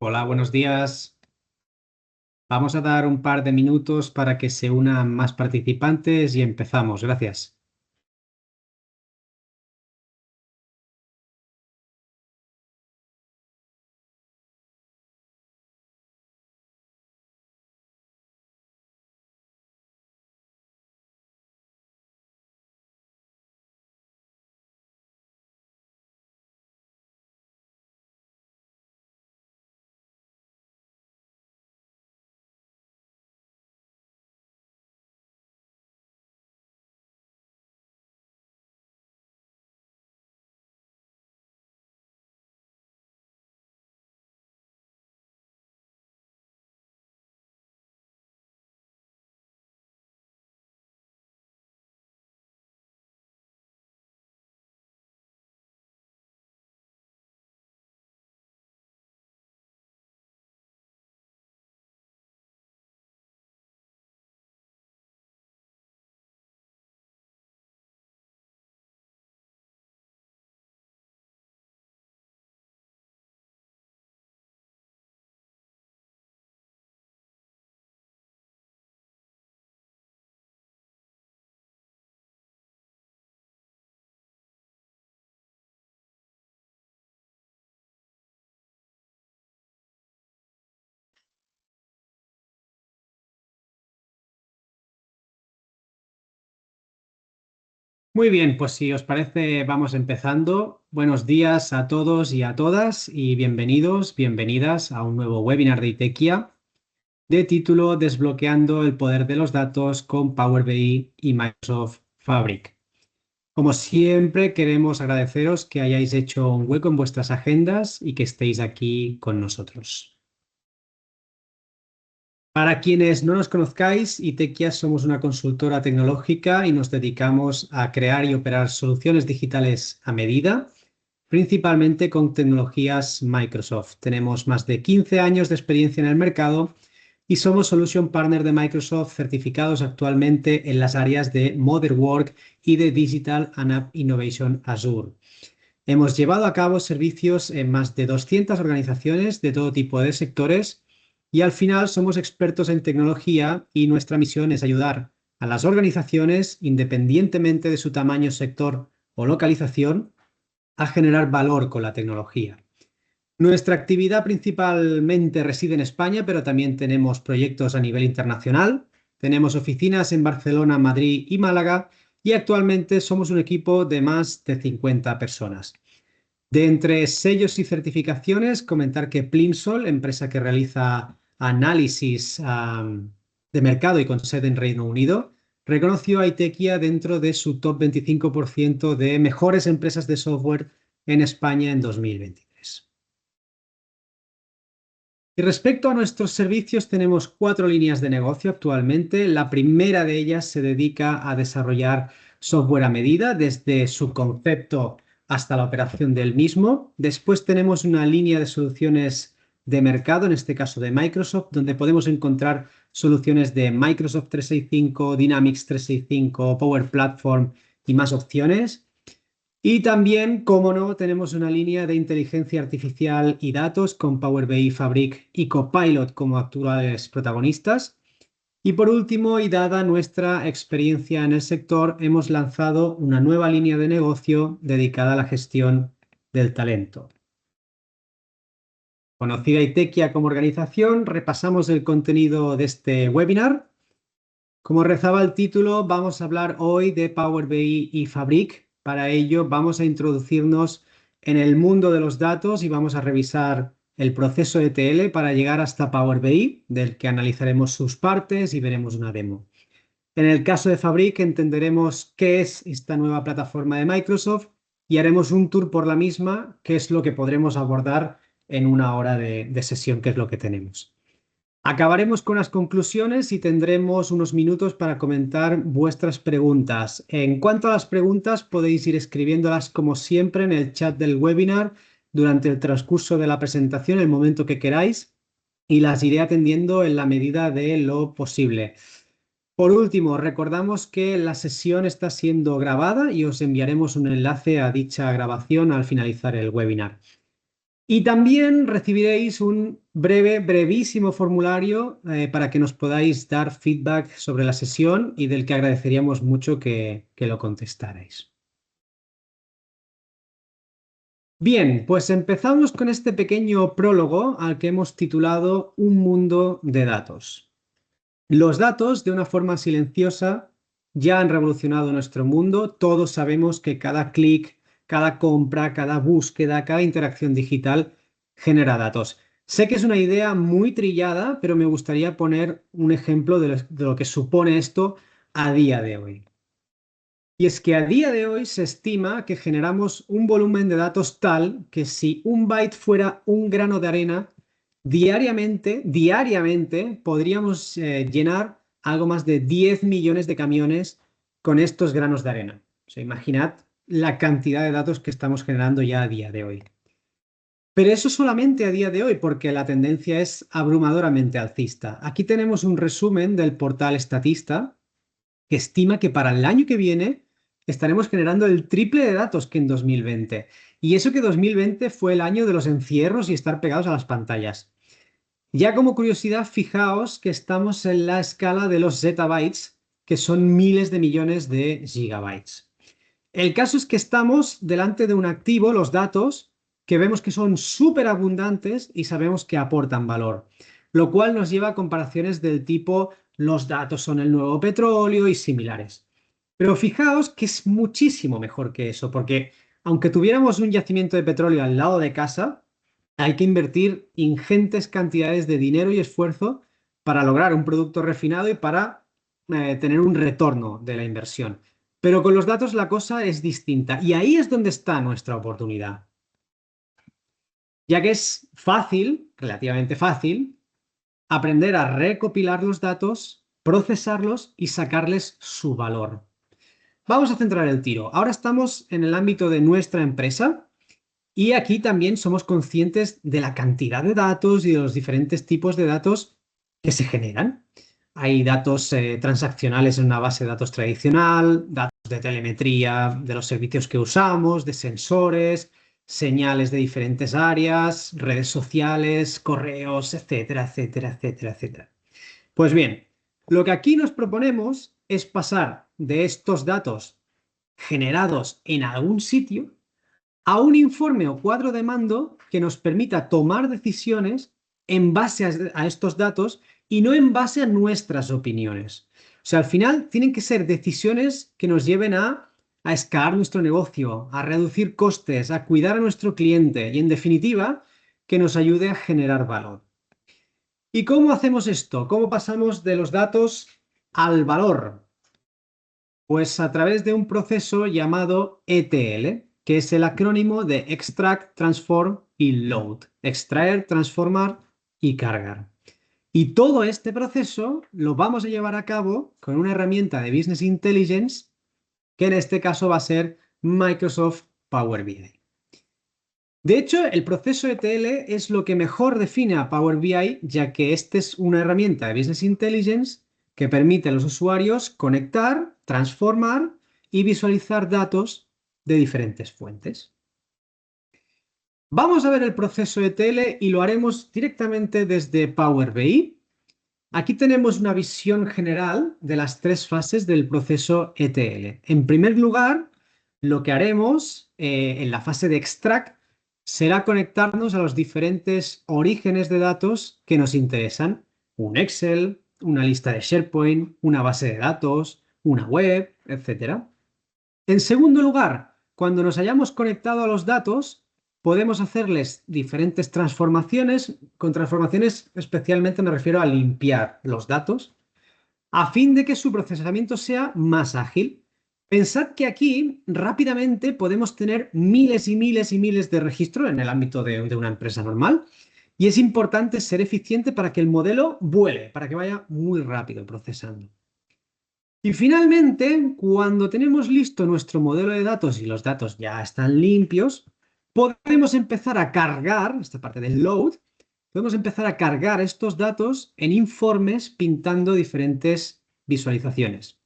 Hola, buenos días. Vamos a dar un par de minutos para que se unan más participantes y empezamos. Gracias. Muy bien, pues si os parece, vamos empezando. Buenos días a todos y a todas y bienvenidos, bienvenidas a un nuevo webinar de ITEQIA de título Desbloqueando el poder de los datos con Power BI y Microsoft Fabric. Como siempre, queremos agradeceros que hayáis hecho un hueco en vuestras agendas y que estéis aquí con nosotros. Para quienes no nos conozcáis, ITEQIA somos una consultora tecnológica y nos dedicamos a crear y operar soluciones digitales a medida, principalmente con tecnologías Microsoft. Tenemos más de 15 años de experiencia en el mercado y somos Solution Partner de Microsoft certificados actualmente en las áreas de Modern Work y de Digital and App Innovation Azure. Hemos llevado a cabo servicios en más de 200 organizaciones de todo tipo de sectores y al final somos expertos en tecnología y nuestra misión es ayudar a las organizaciones, independientemente de su tamaño, sector o localización, a generar valor con la tecnología. Nuestra actividad principalmente reside en España, pero también tenemos proyectos a nivel internacional. Tenemos oficinas en Barcelona, Madrid y Málaga y actualmente somos un equipo de más de 50 personas. De entre sellos y certificaciones, comentar que Plimsoll, empresa que realiza análisis de mercado y con sede en Reino Unido, reconoció a ITEQIA dentro de su top 25% de mejores empresas de software en España en 2023. Y respecto a nuestros servicios, tenemos 4 líneas de negocio actualmente. La primera de ellas se dedica a desarrollar software a medida, desde su concepto hasta la operación del mismo. Después tenemos una línea de soluciones de mercado, en este caso de Microsoft, donde podemos encontrar soluciones de Microsoft 365, Dynamics 365, Power Platform y más opciones. Y también, como no, tenemos una línea de inteligencia artificial y datos con Power BI, Fabric y Copilot como actuales protagonistas. Y por último, y dada nuestra experiencia en el sector, hemos lanzado una nueva línea de negocio dedicada a la gestión del talento. Conocida ITEQIA como organización, repasamos el contenido de este webinar. Como rezaba el título, vamos a hablar hoy de Power BI y Fabric. Para ello vamos a introducirnos en el mundo de los datos y vamos a revisar el proceso ETL para llegar hasta Power BI, del que analizaremos sus partes y veremos una demo. En el caso de Fabric entenderemos qué es esta nueva plataforma de Microsoft y haremos un tour por la misma, que es lo que podremos abordar en una hora de sesión, que es lo que tenemos. Acabaremos con las conclusiones y tendremos unos minutos para comentar vuestras preguntas. En cuanto a las preguntas, podéis ir escribiéndolas como siempre en el chat del webinar durante el transcurso de la presentación, el momento que queráis, y las iré atendiendo en la medida de lo posible. Por último, recordamos que la sesión está siendo grabada y os enviaremos un enlace a dicha grabación al finalizar el webinar. Y también recibiréis un brevísimo formulario para que nos podáis dar feedback sobre la sesión y del que agradeceríamos mucho que lo contestarais. Bien, pues empezamos con este pequeño prólogo al que hemos titulado Un mundo de datos. Los datos, de una forma silenciosa, ya han revolucionado nuestro mundo. Todos sabemos que cada clic, cada compra, cada búsqueda, cada interacción digital genera datos. Sé que es una idea muy trillada, pero me gustaría poner un ejemplo de lo que supone esto a día de hoy. Y es que a día de hoy se estima que generamos un volumen de datos tal que si un byte fuera un grano de arena, diariamente podríamos llenar algo más de 10 millones de camiones con estos granos de arena. O sea, imaginad la cantidad de datos que estamos generando ya a día de hoy. Pero eso solamente a día de hoy, porque la tendencia es abrumadoramente alcista. Aquí tenemos un resumen del portal Statista, que estima que para el año que viene estaremos generando el triple de datos que en 2020. Y eso que 2020 fue el año de los encierros y estar pegados a las pantallas. Ya como curiosidad, fijaos que estamos en la escala de los zettabytes, que son miles de millones de gigabytes. El caso es que estamos delante de un activo, los datos, que vemos que son súper abundantes y sabemos que aportan valor, lo cual nos lleva a comparaciones del tipo los datos son el nuevo petróleo y similares. Pero fijaos que es muchísimo mejor que eso, porque aunque tuviéramos un yacimiento de petróleo al lado de casa, hay que invertir ingentes cantidades de dinero y esfuerzo para lograr un producto refinado y para tener un retorno de la inversión. Pero con los datos la cosa es distinta y ahí es donde está nuestra oportunidad, ya que es fácil, relativamente fácil, aprender a recopilar los datos, procesarlos y sacarles su valor. Vamos a centrar el tiro. Ahora estamos en el ámbito de nuestra empresa y aquí también somos conscientes de la cantidad de datos y de los diferentes tipos de datos que se generan. Hay datos transaccionales en una base de datos tradicional, datos de telemetría de los servicios que usamos, de sensores, señales de diferentes áreas, redes sociales, correos, etcétera, etcétera, etcétera, etcétera. Pues bien, lo que aquí nos proponemos es pasar de estos datos generados en algún sitio a un informe o cuadro de mando que nos permita tomar decisiones en base a estos datos y no en base a nuestras opiniones. O sea, al final tienen que ser decisiones que nos lleven a escalar nuestro negocio, a reducir costes, a cuidar a nuestro cliente y, en definitiva, que nos ayude a generar valor. ¿Y cómo hacemos esto? ¿Cómo pasamos de los datos al valor? Pues a través de un proceso llamado ETL, que es el acrónimo de Extract, Transform y Load. Extraer, transformar y cargar. Y todo este proceso lo vamos a llevar a cabo con una herramienta de Business Intelligence, que en este caso va a ser Microsoft Power BI. De hecho, el proceso ETL es lo que mejor define a Power BI, ya que esta es una herramienta de Business Intelligence que permite a los usuarios conectar, transformar y visualizar datos de diferentes fuentes. Vamos a ver el proceso ETL y lo haremos directamente desde Power BI. Aquí tenemos una visión general de las tres fases del proceso ETL. En primer lugar, lo que haremos en la fase de extract será conectarnos a los diferentes orígenes de datos que nos interesan. Un Excel, una lista de SharePoint, una base de datos, una web, etc. En segundo lugar, cuando nos hayamos conectado a los datos, podemos hacerles diferentes transformaciones. Con transformaciones especialmente me refiero a limpiar los datos a fin de que su procesamiento sea más ágil. Pensad que aquí rápidamente podemos tener miles y miles y miles de registros en el ámbito de una empresa normal y es importante ser eficiente para que el modelo vuele, para que vaya muy rápido procesando. Y finalmente, cuando tenemos listo nuestro modelo de datos y los datos ya están limpios, podemos empezar a cargar, esta parte del load, podemos empezar a cargar estos datos en informes pintando diferentes visualizaciones.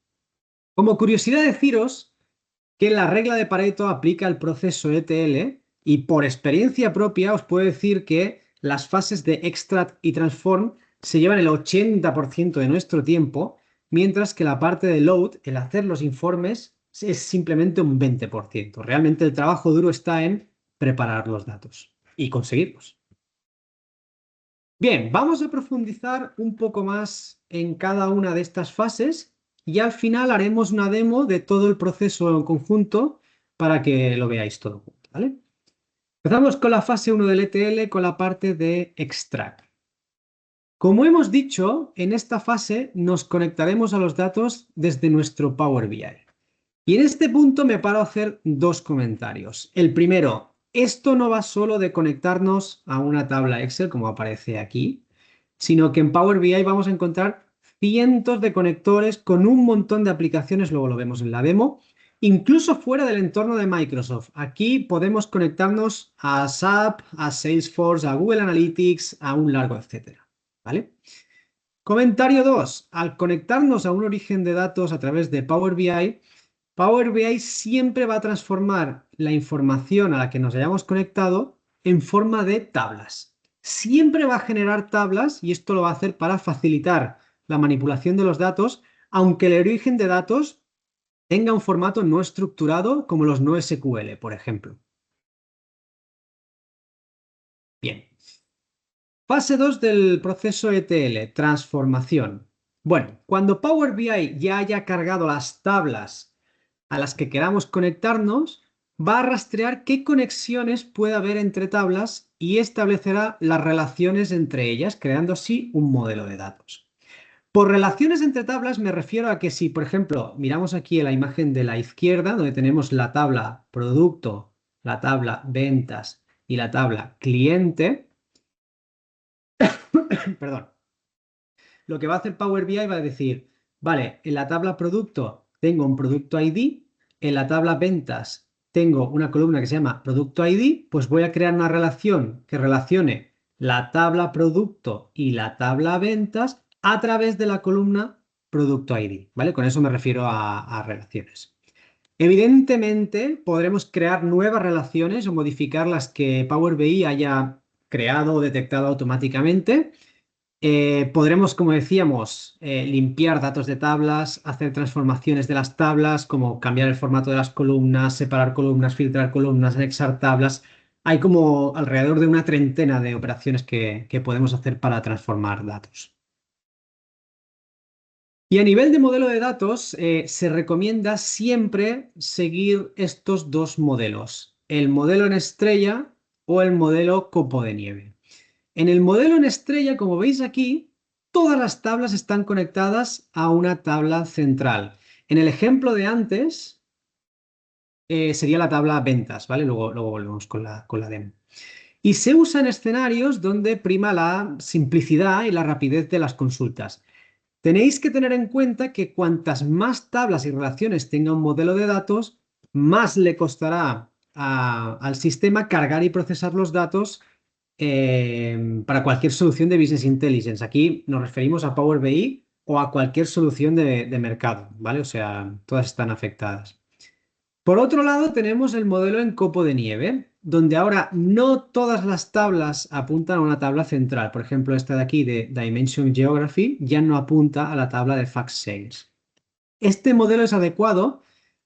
Como curiosidad deciros que la regla de Pareto aplica al proceso ETL Y por experiencia propia os puedo decir que las fases de extract y transform se llevan el 80% de nuestro tiempo, mientras que la parte de load, el hacer los informes, es simplemente un 20%. Realmente el trabajo duro está en preparar los datos y conseguirlos. Bien, vamos a profundizar un poco más en cada una de estas fases y al final haremos una demo de todo el proceso en conjunto para que lo veáis todo junto, ¿vale? Empezamos con la fase 1 del ETL con la parte de extract. Como hemos dicho, en esta fase nos conectaremos a los datos desde nuestro Power BI. Y en este punto me paro a hacer dos comentarios. El primero, esto no va solo de conectarnos a una tabla Excel como aparece aquí, sino que en Power BI vamos a encontrar cientos de conectores con un montón de aplicaciones, luego lo vemos en la demo, incluso fuera del entorno de Microsoft. Aquí podemos conectarnos a SAP, a Salesforce, a Google Analytics, a un largo etcétera, ¿vale? Comentario 2. Al conectarnos a un origen de datos a través de Power BI siempre va a transformar la información a la que nos hayamos conectado en forma de tablas. Siempre va a generar tablas y esto lo va a hacer para facilitar la manipulación de los datos, aunque el origen de datos tenga un formato no estructurado como los no SQL, por ejemplo. Bien. Fase 2 del proceso ETL, transformación. Bueno, cuando Power BI ya haya cargado las tablas a las que queramos conectarnos, va a rastrear qué conexiones puede haber entre tablas y establecerá las relaciones entre ellas, creando así un modelo de datos. Por relaciones entre tablas me refiero a que si, por ejemplo, miramos aquí en la imagen de la izquierda, donde tenemos la tabla producto, la tabla ventas y la tabla cliente, perdón, lo que va a hacer Power BI va a decir, vale, en la tabla producto tengo un producto ID, en la tabla ventas tengo una columna que se llama producto ID, pues voy a crear una relación que relacione la tabla producto y la tabla ventas a través de la columna producto ID, ¿vale? Con eso me refiero a relaciones. Evidentemente, podremos crear nuevas relaciones o modificar las que Power BI haya creado o detectado automáticamente. Podremos, como decíamos, limpiar datos de tablas, hacer transformaciones de las tablas, como cambiar el formato de las columnas, separar columnas, filtrar columnas, anexar tablas. Hay como alrededor de una treintena de operaciones que podemos hacer para transformar datos. Y a nivel de modelo de datos, se recomienda siempre seguir estos dos modelos, el modelo en estrella o el modelo copo de nieve. En el modelo en estrella, como veis aquí, todas las tablas están conectadas a una tabla central. En el ejemplo de antes, sería la tabla ventas, ¿vale? Luego volvemos con la demo. Y se usa en escenarios donde prima la simplicidad y la rapidez de las consultas. Tenéis que tener en cuenta que cuantas más tablas y relaciones tenga un modelo de datos, más le costará al sistema cargar y procesar los datos para cualquier solución de Business Intelligence. Aquí nos referimos a Power BI o a cualquier solución de mercado, ¿vale? O sea, todas están afectadas. Por otro lado, tenemos el modelo en copo de nieve, donde ahora no todas las tablas apuntan a una tabla central. Por ejemplo, esta de aquí de Dimension Geography ya no apunta a la tabla de Fact Sales. Este modelo es adecuado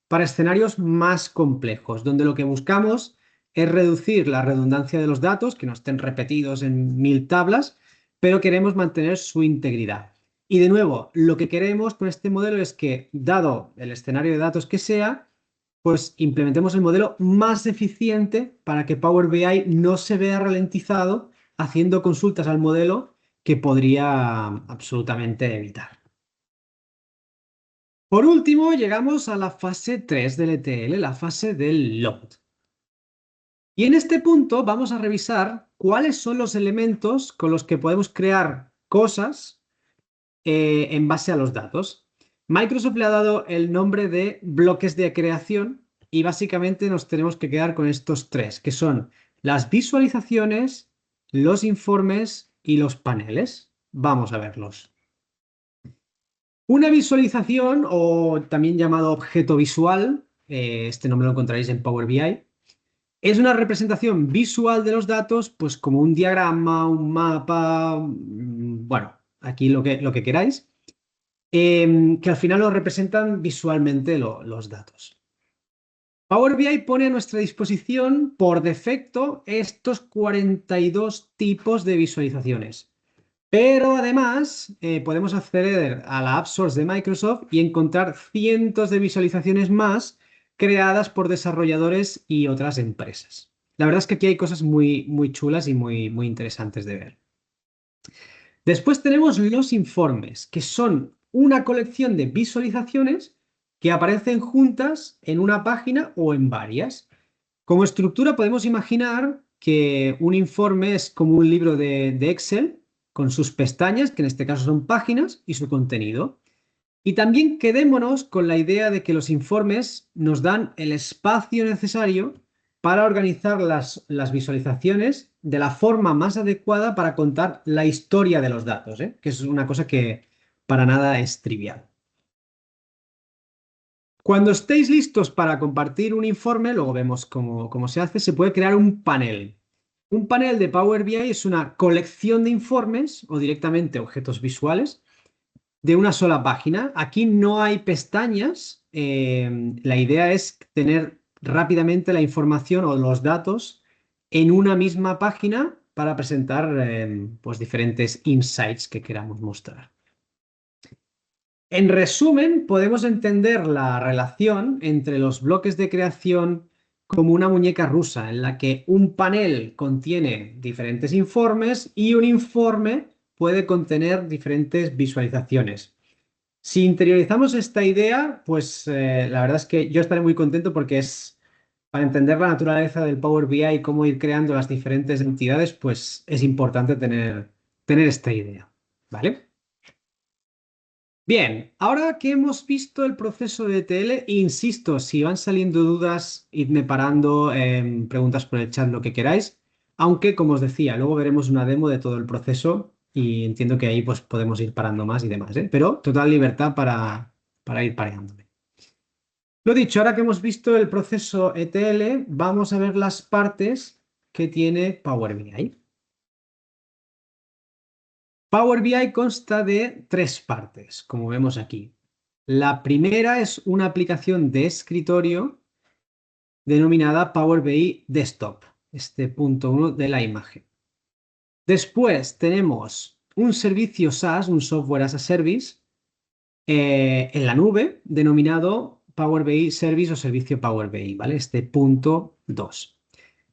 para escenarios más complejos, donde lo que buscamos es reducir la redundancia de los datos, que no estén repetidos en 1000 tablas, pero queremos mantener su integridad. Y de nuevo, lo que queremos con este modelo es que, dado el escenario de datos que sea, pues implementemos el modelo más eficiente para que Power BI no se vea ralentizado haciendo consultas al modelo que podría absolutamente evitar. Por último, llegamos a la fase 3 del ETL, la fase del load. Y en este punto vamos a revisar cuáles son los elementos con los que podemos crear cosas en base a los datos. Microsoft le ha dado el nombre de bloques de creación y básicamente nos tenemos que quedar con estos tres, que son las visualizaciones, los informes y los paneles. Vamos a verlos. Una visualización, o también llamado objeto visual, este nombre lo encontraréis en Power BI, Es una representación visual de los datos, pues como un diagrama, un mapa, bueno, aquí lo que queráis, que al final lo representan visualmente los datos. Power BI pone a nuestra disposición por defecto estos 42 tipos de visualizaciones. Pero además podemos acceder a la App Source de Microsoft y encontrar cientos de visualizaciones más creadas por desarrolladores y otras empresas. La verdad es que aquí hay cosas muy chulas y muy interesantes de ver. Después tenemos los informes, que son una colección de visualizaciones que aparecen juntas en una página o en varias. Como estructura podemos imaginar que un informe es como un libro de Excel con sus pestañas, que en este caso son páginas, y su contenido. Y también quedémonos con la idea de que los informes nos dan el espacio necesario para organizar las visualizaciones de la forma más adecuada para contar la historia de los datos, ¿eh? Que es una cosa que para nada es trivial. Cuando estéis listos para compartir un informe, luego vemos cómo se hace, se puede crear un panel. Un panel de Power BI es una colección de informes o directamente objetos visuales de una sola página. Aquí no hay pestañas. La idea es tener rápidamente la información o los datos en una misma página para presentar pues diferentes insights que queramos mostrar. En resumen, podemos entender la relación entre los bloques de creación como una muñeca rusa en la que un panel contiene diferentes informes y un informe puede contener diferentes visualizaciones. Si interiorizamos esta idea, pues la verdad es que yo estaré muy contento porque es para entender la naturaleza del Power BI y cómo ir creando las diferentes entidades, pues es importante tener esta idea, ¿vale? Bien, ahora que hemos visto el proceso de ETL, insisto, si van saliendo dudas, idme parando, preguntas por el chat, lo que queráis, aunque como os decía, luego veremos una demo de todo el proceso y entiendo que ahí pues podemos ir parando más y demás, ¿eh? Pero total libertad para ir pareándome. Lo dicho, ahora que hemos visto el proceso ETL, vamos a ver las partes que tiene Power BI. Power BI consta de tres partes, como vemos aquí. La primera es una aplicación de escritorio denominada Power BI Desktop, este punto 1 de la imagen. Después tenemos un servicio SaaS, un Software as a Service, en la nube, denominado Power BI Service o servicio Power BI, ¿vale? Este punto 2.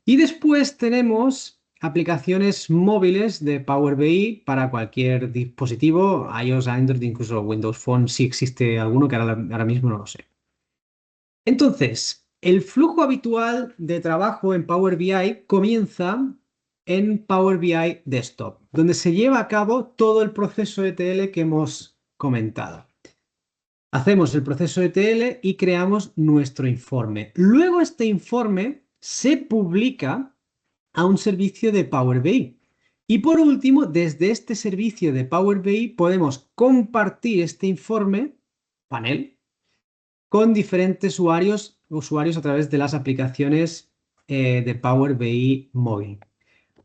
Y después tenemos aplicaciones móviles de Power BI para cualquier dispositivo, iOS, Android, incluso Windows Phone, si existe alguno que ahora mismo no lo sé. Entonces, el flujo habitual de trabajo en Power BI comienza en Power BI Desktop, donde se lleva a cabo todo el proceso ETL que hemos comentado. Hacemos el proceso ETL y creamos nuestro informe. Luego este informe se publica a un servicio de Power BI. Y por último, desde este servicio de Power BI podemos compartir este informe, panel, con diferentes usuarios a través de las aplicaciones de Power BI móvil.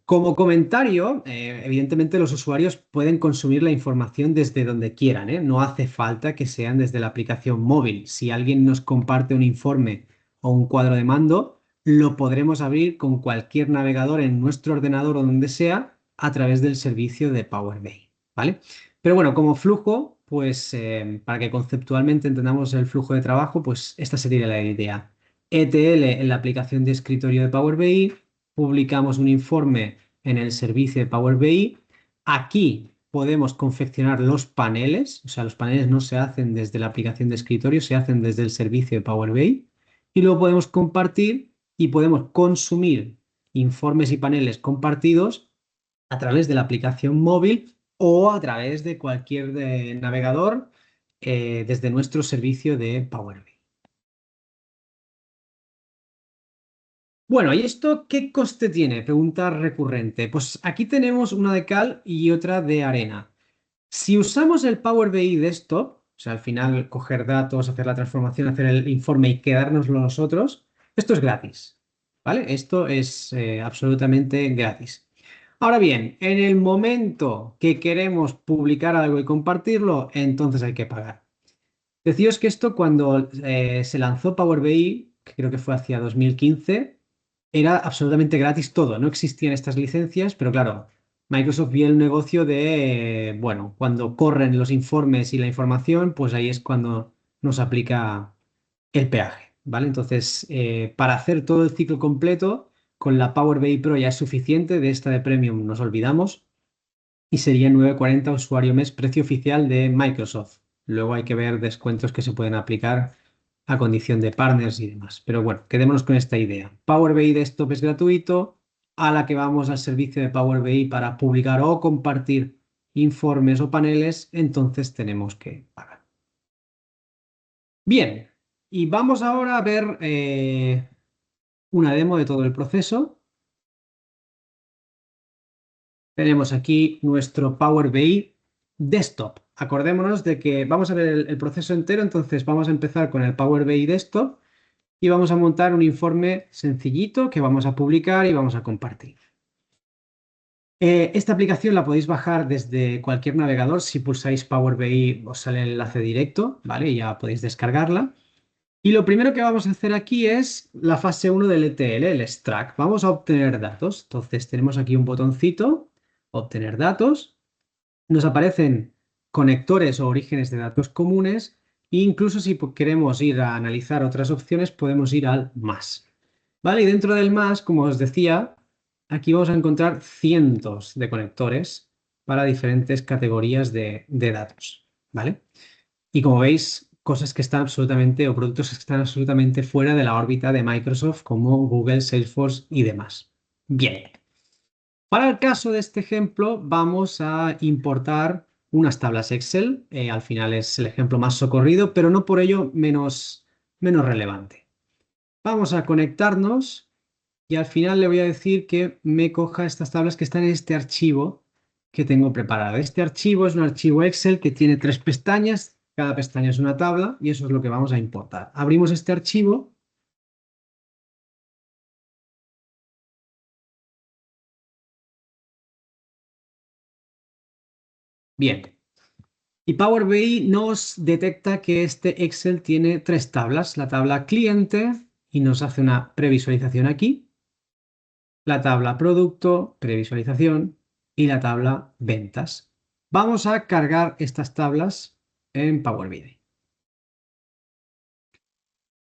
Como comentario, evidentemente los usuarios pueden consumir la información desde donde quieran, ¿eh? No hace falta que sean desde la aplicación móvil. Si alguien nos comparte un informe o un cuadro de mando, lo podremos abrir con cualquier navegador en nuestro ordenador o donde sea a través del servicio de Power BI, ¿vale? Pero bueno, como flujo, pues para que conceptualmente entendamos el flujo de trabajo, pues esta sería la idea. ETL en la aplicación de escritorio de Power BI, publicamos un informe en el servicio de Power BI. Aquí podemos confeccionar los paneles, o sea, los paneles no se hacen desde la aplicación de escritorio, se hacen desde el servicio de Power BI y luego podemos compartir y podemos consumir informes y paneles compartidos a través de la aplicación móvil o a través de cualquier navegador desde nuestro servicio de Power BI. Bueno, ¿y esto qué coste tiene? Pregunta recurrente. Pues aquí tenemos una de cal y otra de arena. Si usamos el Power BI Desktop, o sea, al final coger datos, hacer la transformación, hacer el informe y quedárnoslo nosotros, esto es gratis. ¿vale? Esto es absolutamente gratis. Ahora bien, en el momento que queremos publicar algo y compartirlo, entonces hay que pagar. Deciros que esto cuando se lanzó Power BI, que creo que fue hacia 2015, era absolutamente gratis todo. No existían estas licencias, pero claro, Microsoft vio el negocio de, bueno, cuando corren los informes y la información, pues ahí es cuando nos aplica el peaje, ¿vale? Entonces, para hacer todo el ciclo completo, con la Power BI Pro ya es suficiente. De esta de Premium nos olvidamos y sería 9,40 usuario mes, precio oficial de Microsoft. Luego hay que ver descuentos que se pueden aplicar a condición de partners y demás. Pero bueno, quedémonos con esta idea. Power BI Desktop es gratuito. A la que vamos al servicio de Power BI para publicar o compartir informes o paneles, entonces tenemos que pagar. Bien, y vamos ahora a ver una demo de todo el proceso. Tenemos aquí nuestro Power BI Desktop. Acordémonos de que vamos a ver el proceso entero, entonces vamos a empezar con el Power BI Desktop y vamos a montar un informe sencillito que vamos a publicar y vamos a compartir. Esta aplicación la podéis bajar desde cualquier navegador. Si pulsáis Power BI os sale el enlace directo, ¿vale? Y ya podéis descargarla. Y lo primero que vamos a hacer aquí es la fase 1 del ETL, el extract. Vamos a obtener datos. Entonces tenemos aquí un botoncito, obtener datos. Nos aparecen conectores o orígenes de datos comunes e incluso si queremos ir a analizar otras opciones podemos ir al más. ¿Vale? Y dentro del más, como os decía, aquí vamos a encontrar cientos de conectores para diferentes categorías de datos. ¿Vale? Y como veis, cosas que están absolutamente o productos que están absolutamente fuera de la órbita de Microsoft como Google, Salesforce y demás. Bien. Para el caso de este ejemplo, vamos a importar unas tablas Excel. Al final es el ejemplo más socorrido, pero no por ello menos relevante. Vamos a conectarnos y al final le voy a decir que me coja estas tablas que están en este archivo que tengo preparado. Este archivo es un archivo Excel que tiene 3 pestañas. Cada pestaña es una tabla y eso es lo que vamos a importar. Abrimos este archivo. Bien. Y Power BI nos detecta que este Excel tiene 3 tablas. La tabla cliente y nos hace una previsualización aquí. La tabla producto, previsualización y la tabla ventas. Vamos a cargar estas tablas en Power BI.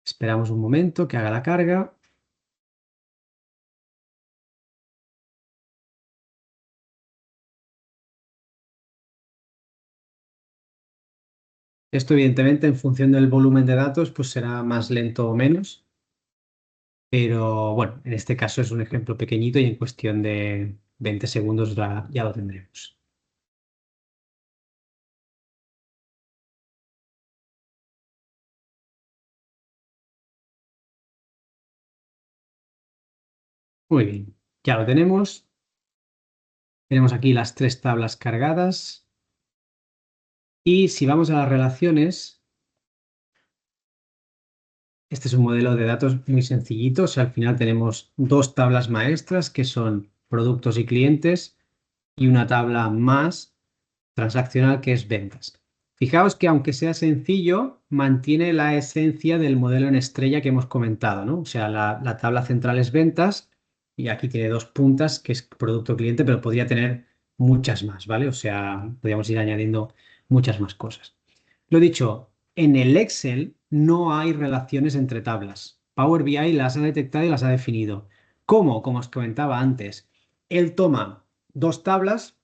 Esperamos un momento que haga la carga. Esto evidentemente en función del volumen de datos pues será más lento o menos. Pero bueno, en este caso es un ejemplo pequeñito y en cuestión de 20 segundos ya lo tendremos. Muy bien, ya lo tenemos. Tenemos aquí las 3 tablas cargadas. Y si vamos a las relaciones, este es un modelo de datos muy sencillito. O sea, al final tenemos 2 tablas maestras que son productos y clientes y una tabla más transaccional que es ventas. Fijaos que aunque sea sencillo, mantiene la esencia del modelo en estrella que hemos comentado, ¿no? O sea, la tabla central es ventas y aquí tiene 2 puntas que es producto cliente, pero podría tener muchas más, ¿vale? O sea, podríamos ir añadiendo muchas más cosas. Lo dicho, en el Excel no hay relaciones entre tablas. Power BI las ha detectado y las ha definido. ¿Cómo? Como os comentaba antes, él toma 2 tablas,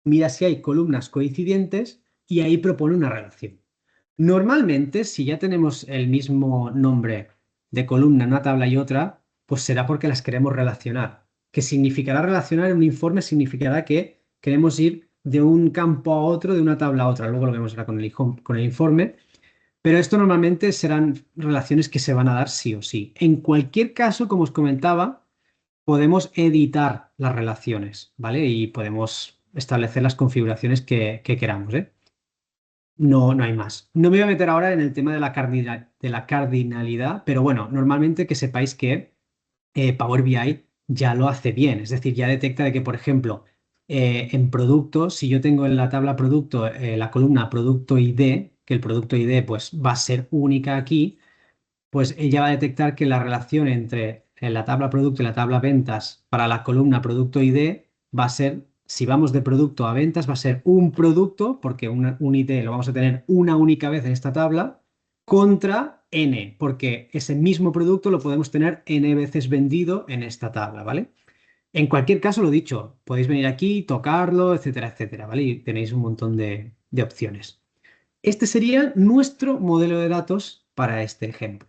mira si hay columnas coincidentes y ahí propone una relación. Normalmente, si ya tenemos el mismo nombre de columna en una tabla y otra, pues será porque las queremos relacionar. ¿Qué significará relacionar en un informe? Significará que queremos ir de un campo a otro, de una tabla a otra. Luego lo vemos ahora con el informe. Pero esto normalmente serán relaciones que se van a dar sí o sí. En cualquier caso, como os comentaba, podemos editar las relaciones, ¿vale? Y podemos establecer las configuraciones que queramos, ¿eh? No, no hay más. No me voy a meter ahora en el tema de la cardinalidad, pero bueno, normalmente que sepáis que Power BI ya lo hace bien. Es decir, ya detecta de que, por ejemplo, en producto, si yo tengo en la tabla producto la columna producto ID, que el producto ID pues, va a ser única aquí, pues ella va a detectar que la relación entre la tabla producto y la tabla ventas para la columna producto ID va a ser, si vamos de producto a ventas, va a ser un producto, porque un ID lo vamos a tener una única vez en esta tabla, contra N, porque ese mismo producto lo podemos tener N veces vendido en esta tabla, ¿vale? En cualquier caso, lo dicho, podéis venir aquí, tocarlo, etcétera, etcétera, ¿vale? Y tenéis un montón de opciones. Este sería nuestro modelo de datos para este ejemplo.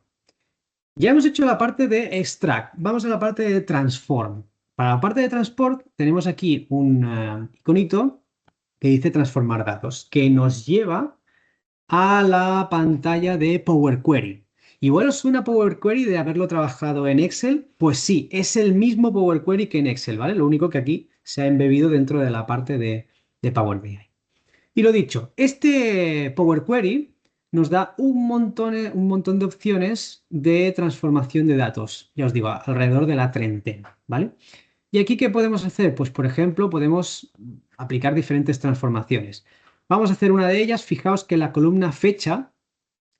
Ya hemos hecho la parte de extract. Vamos a la parte de transform. Para la parte de transport tenemos aquí un iconito que dice transformar datos, que nos lleva a la pantalla de Power Query. Igual os suena Power Query de haberlo trabajado en Excel. Pues sí, es el mismo Power Query que en Excel, ¿vale? Lo único que aquí se ha embebido dentro de la parte de Power BI. Y lo dicho, este Power Query nos da un montón de opciones de transformación de datos. Ya os digo, alrededor de la treintena, ¿vale? ¿Y aquí qué podemos hacer? Pues, por ejemplo, podemos aplicar diferentes transformaciones. Vamos a hacer una de ellas. Fijaos que la columna fecha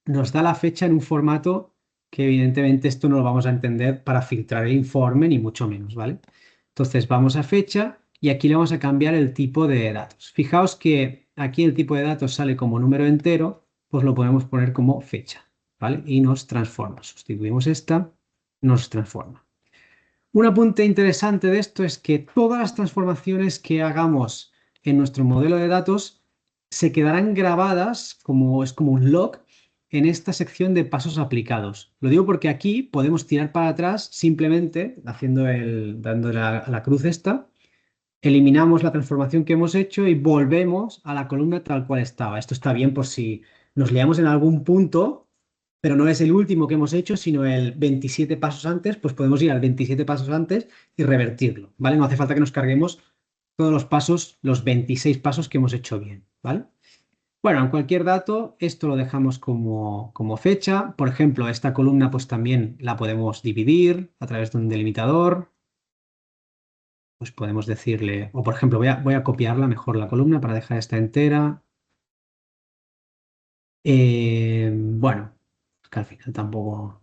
nos da la fecha en un formato que evidentemente esto no lo vamos a entender para filtrar el informe, ni mucho menos, ¿vale? Entonces vamos a fecha y aquí le vamos a cambiar el tipo de datos. Fijaos que aquí el tipo de datos sale como número entero, pues lo podemos poner como fecha, ¿vale? Y nos transforma. Sustituimos esta, nos transforma. Un apunte interesante de esto es que todas las transformaciones que hagamos en nuestro modelo de datos se quedarán grabadas como es como un log en esta sección de pasos aplicados. Lo digo porque aquí podemos tirar para atrás simplemente dándole a la cruz esta, eliminamos la transformación que hemos hecho y volvemos a la columna tal cual estaba. Esto está bien por si nos liamos en algún punto, pero no es el último que hemos hecho, sino el 27 pasos antes, pues podemos ir al 27 pasos antes y revertirlo, ¿vale? No hace falta que nos carguemos todos los pasos, los 26 pasos que hemos hecho bien, ¿vale? Bueno, en cualquier dato, esto lo dejamos como fecha. Por ejemplo, esta columna pues también la podemos dividir a través de un delimitador. Pues podemos decirle, o por ejemplo, voy a copiarla mejor la columna para dejar esta entera. Bueno, es que al final tampoco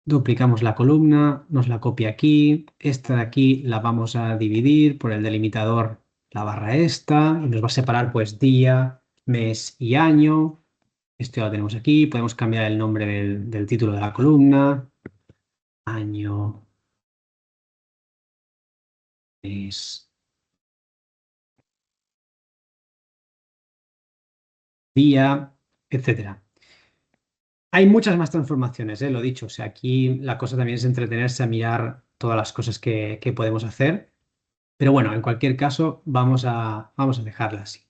duplicamos la columna, nos la copia aquí. Esta de aquí la vamos a dividir por el delimitador, la barra esta, y nos va a separar pues día, mes y año. Esto ya lo tenemos aquí. Podemos cambiar el nombre del título de la columna. Año, mes, día, etcétera. Hay muchas más transformaciones, lo dicho. O sea, aquí la cosa también es entretenerse a mirar todas las cosas que podemos hacer. Pero bueno, en cualquier caso, vamos a dejarla así.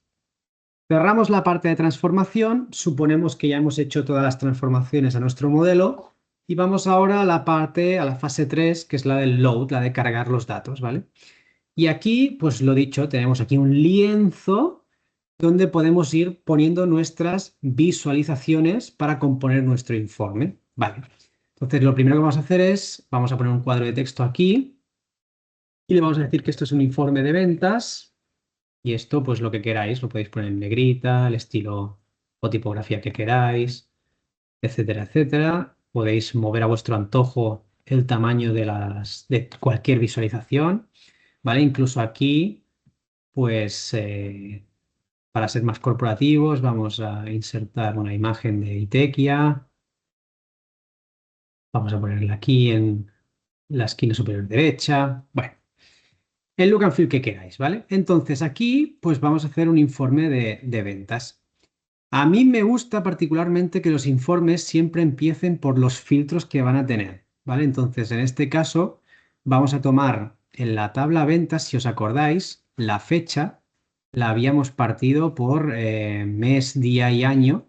Cerramos la parte de transformación. Suponemos que ya hemos hecho todas las transformaciones a nuestro modelo. Y vamos ahora a la fase 3, que es la del load, la de cargar los datos, ¿vale? Y aquí, pues lo dicho, tenemos aquí un lienzo donde podemos ir poniendo nuestras visualizaciones para componer nuestro informe. Vale. Entonces, lo primero que vamos a hacer es, vamos a poner un cuadro de texto aquí y le vamos a decir que esto es un informe de ventas y esto, pues lo que queráis, lo podéis poner en negrita, el estilo o tipografía que queráis, etcétera, etcétera. Podéis mover a vuestro antojo el tamaño de cualquier visualización, ¿vale? Incluso aquí, pues para ser más corporativos, vamos a insertar una imagen de Itequia. Vamos a ponerla aquí en la esquina superior derecha. Bueno, el look and feel que queráis, ¿vale? Entonces aquí, pues vamos a hacer un informe de ventas. A mí me gusta particularmente que los informes siempre empiecen por los filtros que van a tener, ¿vale? Entonces, en este caso, vamos a tomar en la tabla ventas, si os acordáis, la fecha la habíamos partido por mes, día y año,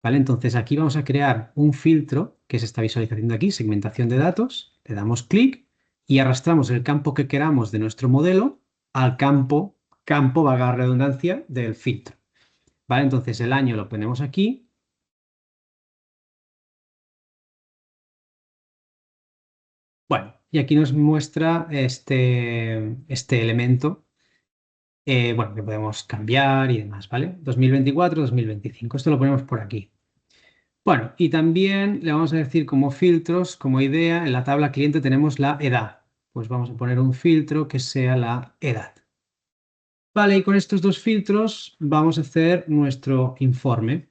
¿vale? Entonces, aquí vamos a crear un filtro, que es esta visualización de aquí, segmentación de datos, le damos clic y arrastramos el campo que queramos de nuestro modelo al campo, valga la redundancia, del filtro. ¿Vale? Entonces el año lo ponemos aquí. Bueno, y aquí nos muestra este elemento, bueno, que podemos cambiar y demás, ¿vale? 2024, 2025, esto lo ponemos por aquí. Bueno, y también le vamos a decir como filtros, como idea, en la tabla cliente tenemos la edad. Pues vamos a poner un filtro que sea la edad. Vale, y con estos dos filtros vamos a hacer nuestro informe.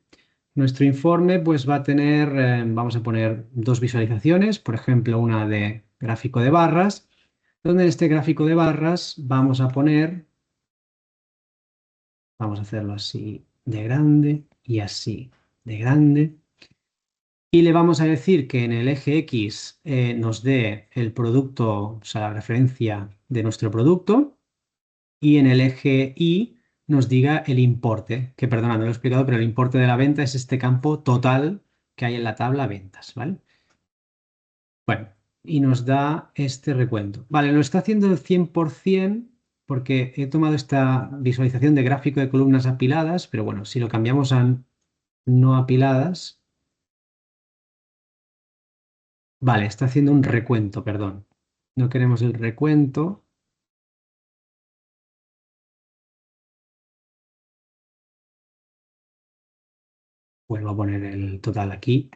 Nuestro informe pues va a tener, vamos a poner dos visualizaciones, por ejemplo, una de gráfico de barras, donde en este gráfico de barras vamos a poner, vamos a hacerlo así de grande y así de grande. Y le vamos a decir que en el eje X nos dé el producto, o sea, la referencia de nuestro producto, y en el eje Y nos diga el importe, que perdona, no lo he explicado, pero el importe de la venta es este campo total que hay en la tabla ventas, ¿vale? Bueno, y nos da este recuento. Vale, lo está haciendo el 100% porque he tomado esta visualización de gráfico de columnas apiladas, pero bueno, si lo cambiamos a no apiladas, vale, está haciendo un recuento, perdón. No queremos el recuento. Vuelvo a poner el total aquí.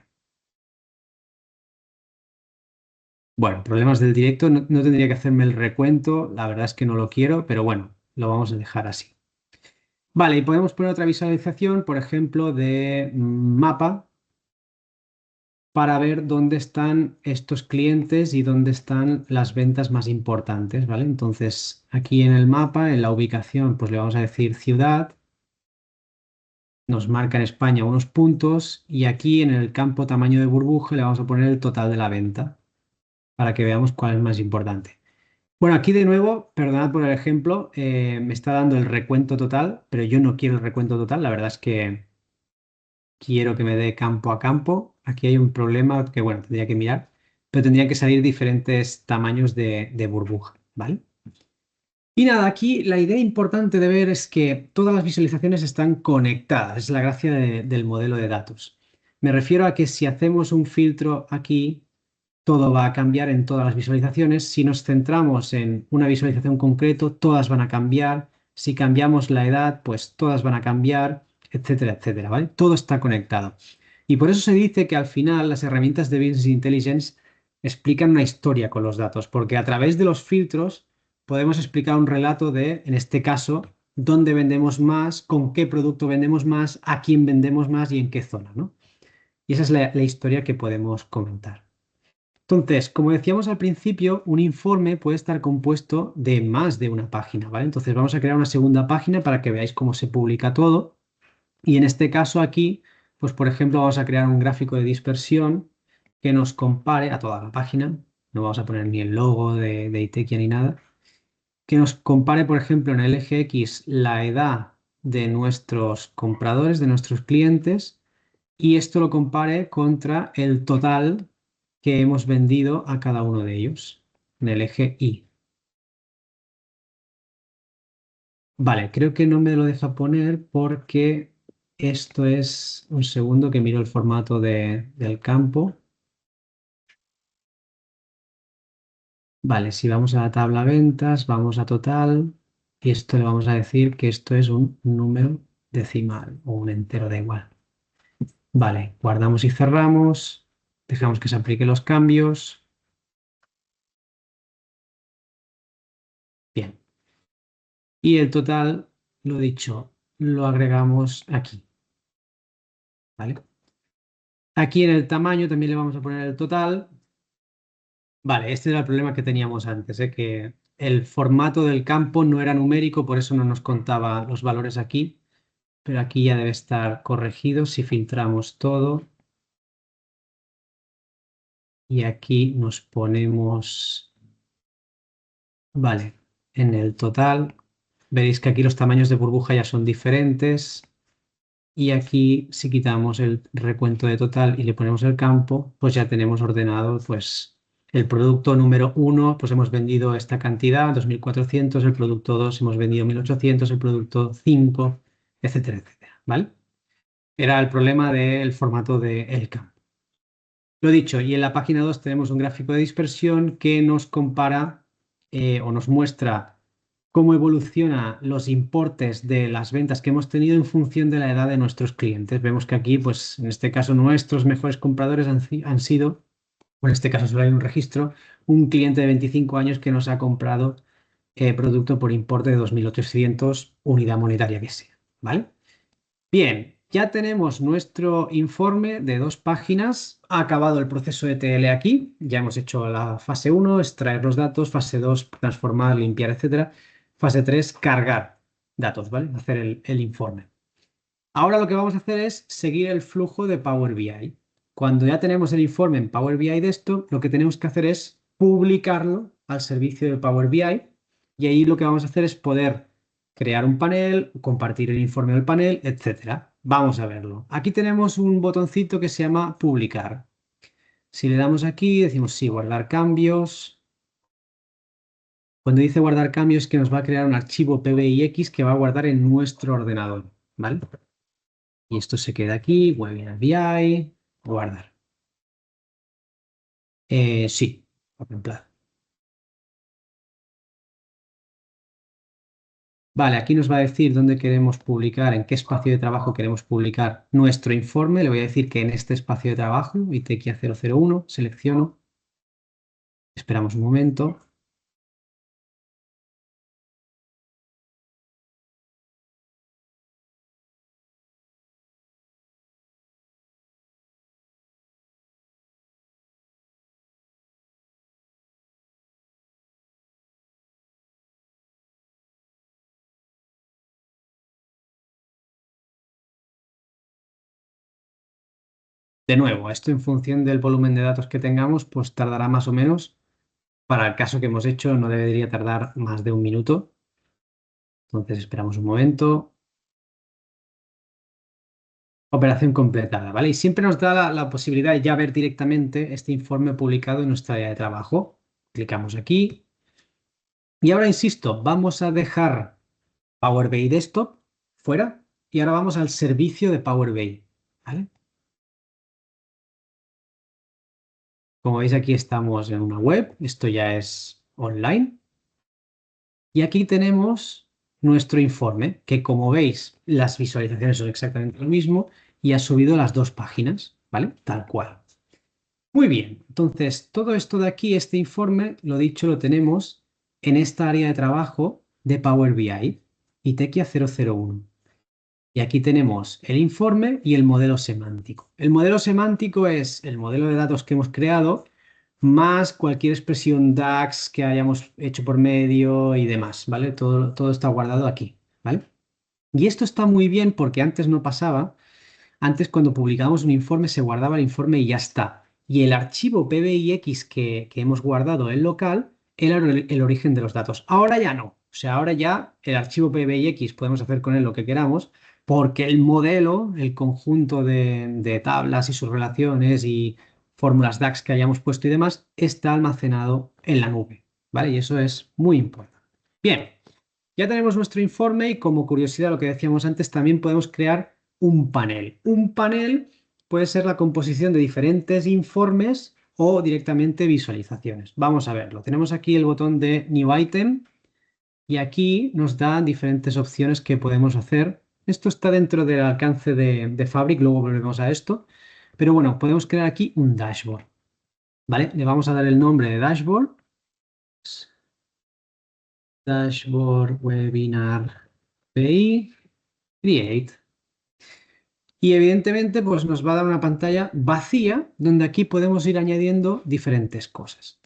Bueno, problemas del directo, no tendría que hacerme el recuento, la verdad es que no lo quiero, pero bueno, lo vamos a dejar así. Vale, y podemos poner otra visualización, por ejemplo, de mapa para ver dónde están estos clientes y dónde están las ventas más importantes, ¿vale? Entonces, aquí en el mapa, en la ubicación, pues le vamos a decir ciudad, nos marca en España unos puntos y aquí en el campo tamaño de burbuja le vamos a poner el total de la venta para que veamos cuál es más importante. Bueno, aquí de nuevo, perdonad por el ejemplo, me está dando el recuento total, pero yo no quiero el recuento total, la verdad es que quiero que me dé campo a campo. Aquí hay un problema que, bueno, tendría que mirar, pero tendrían que salir diferentes tamaños de burbuja, ¿vale? Y nada, aquí la idea importante de ver es que todas las visualizaciones están conectadas, es la gracia del modelo de datos. Me refiero a que si hacemos un filtro aquí, todo va a cambiar en todas las visualizaciones. Si nos centramos en una visualización concreto, todas van a cambiar. Si cambiamos la edad, pues todas van a cambiar, etcétera, etcétera, ¿vale? Todo está conectado. Y por eso se dice que al final las herramientas de Business Intelligence explican una historia con los datos, porque a través de los filtros podemos explicar un relato de, en este caso, dónde vendemos más, con qué producto vendemos más, a quién vendemos más y en qué zona, ¿no? Y esa es la historia que podemos comentar. Entonces, como decíamos al principio, un informe puede estar compuesto de más de una página, ¿vale? Entonces vamos a crear una segunda página para que veáis cómo se publica todo. Y en este caso aquí, pues por ejemplo, vamos a crear un gráfico de dispersión que nos compare a toda la página. No vamos a poner ni el logo de Itekia ni nada. Que nos compare, por ejemplo, en el eje X la edad de nuestros compradores, de nuestros clientes, y esto lo compare contra el total que hemos vendido a cada uno de ellos en el eje Y. Vale, creo que no me lo deja poner porque esto es un segundo que miro el formato del campo. Vale, si vamos a la tabla ventas, vamos a total y esto le vamos a decir que esto es un número decimal o un entero, da igual. Vale, guardamos y cerramos, dejamos que se apliquen los cambios. Bien. Y el total, lo dicho, lo agregamos aquí, ¿vale? Aquí en el tamaño también le vamos a poner el total. Vale, este era el problema que teníamos antes, que el formato del campo no era numérico, por eso no nos contaba los valores aquí, pero aquí ya debe estar corregido si filtramos todo. Y aquí nos ponemos, vale, en el total. Veréis que aquí los tamaños de burbuja ya son diferentes. Y aquí, si quitamos el recuento de total y le ponemos el campo, pues ya tenemos ordenado pues, el producto número 1, pues hemos vendido esta cantidad, 2.400, el producto 2 hemos vendido 1.800, el producto 5, etcétera, etcétera, ¿vale? Era el problema del formato del campo. Lo dicho, y en la página 2 tenemos un gráfico de dispersión que nos compara o nos muestra cómo evoluciona los importes de las ventas que hemos tenido en función de la edad de nuestros clientes. Vemos que aquí, pues en este caso, nuestros mejores compradores han sido, o en este caso solo hay un registro, un cliente de 25 años que nos ha comprado producto por importe de 2.800, unidad monetaria que sea, ¿vale? Bien, ya tenemos nuestro informe de 2 páginas. Ha acabado el proceso ETL aquí. Ya hemos hecho la fase 1, extraer los datos. Fase 2, transformar, limpiar, etcétera. Fase 3, cargar datos, ¿vale? Hacer el informe. Ahora lo que vamos a hacer es seguir el flujo de Power BI. Cuando ya tenemos el informe en Power BI de esto, lo que tenemos que hacer es publicarlo al servicio de Power BI y ahí lo que vamos a hacer es poder crear un panel, compartir el informe del panel, etcétera. Vamos a verlo. Aquí tenemos un botoncito que se llama publicar. Si le damos aquí, decimos sí, guardar cambios. Cuando dice guardar cambios es que nos va a crear un archivo PBIX que va a guardar en nuestro ordenador, ¿vale? Y esto se queda aquí, Webinar BI, guardar. Sí, contemplar. Vale, aquí nos va a decir dónde queremos publicar, en qué espacio de trabajo queremos publicar nuestro informe. Le voy a decir que en este espacio de trabajo, ITEQIA 001, selecciono, esperamos un momento. De nuevo, esto en función del volumen de datos que tengamos, pues tardará más o menos. Para el caso que hemos hecho, no debería tardar más de un minuto. Entonces esperamos un momento. Operación completada, ¿vale? Y siempre nos da la posibilidad de ya ver directamente este informe publicado en nuestra área de trabajo. Clicamos aquí. Y ahora, insisto, vamos a dejar Power BI Desktop fuera y ahora vamos al servicio de Power BI, ¿vale? Como veis, aquí estamos en una web. Esto ya es online. Y aquí tenemos nuestro informe, que como veis, las visualizaciones son exactamente lo mismo y ha subido las 2 páginas, ¿vale? Tal cual. Muy bien, entonces todo esto de aquí, este informe, lo dicho, lo tenemos en esta área de trabajo de Power BI, ITEQIA 001. Y aquí tenemos el informe y el modelo semántico. El modelo semántico es el modelo de datos que hemos creado más cualquier expresión DAX que hayamos hecho por medio y demás, ¿vale? Todo está guardado aquí, ¿vale? Y esto está muy bien porque antes no pasaba. Antes, cuando publicábamos un informe, se guardaba el informe y ya está. Y el archivo PBIX que hemos guardado en local era el origen de los datos. Ahora ya no. O sea, ahora ya el archivo PBIX podemos hacer con él lo que queramos porque el modelo, el conjunto de tablas y sus relaciones y fórmulas DAX que hayamos puesto y demás, está almacenado en la nube, ¿vale? Y eso es muy importante. Bien, ya tenemos nuestro informe y como curiosidad, lo que decíamos antes, también podemos crear un panel. Un panel puede ser la composición de diferentes informes o directamente visualizaciones. Vamos a verlo. Tenemos aquí el botón de New Item y aquí nos da diferentes opciones que podemos hacer. Esto está dentro del alcance de Fabric, luego volvemos a esto. Pero bueno, podemos crear aquí un dashboard, ¿vale? Le vamos a dar el nombre de dashboard. Dashboard Webinar PI Create. Y evidentemente pues nos va a dar una pantalla vacía donde aquí podemos ir añadiendo diferentes cosas.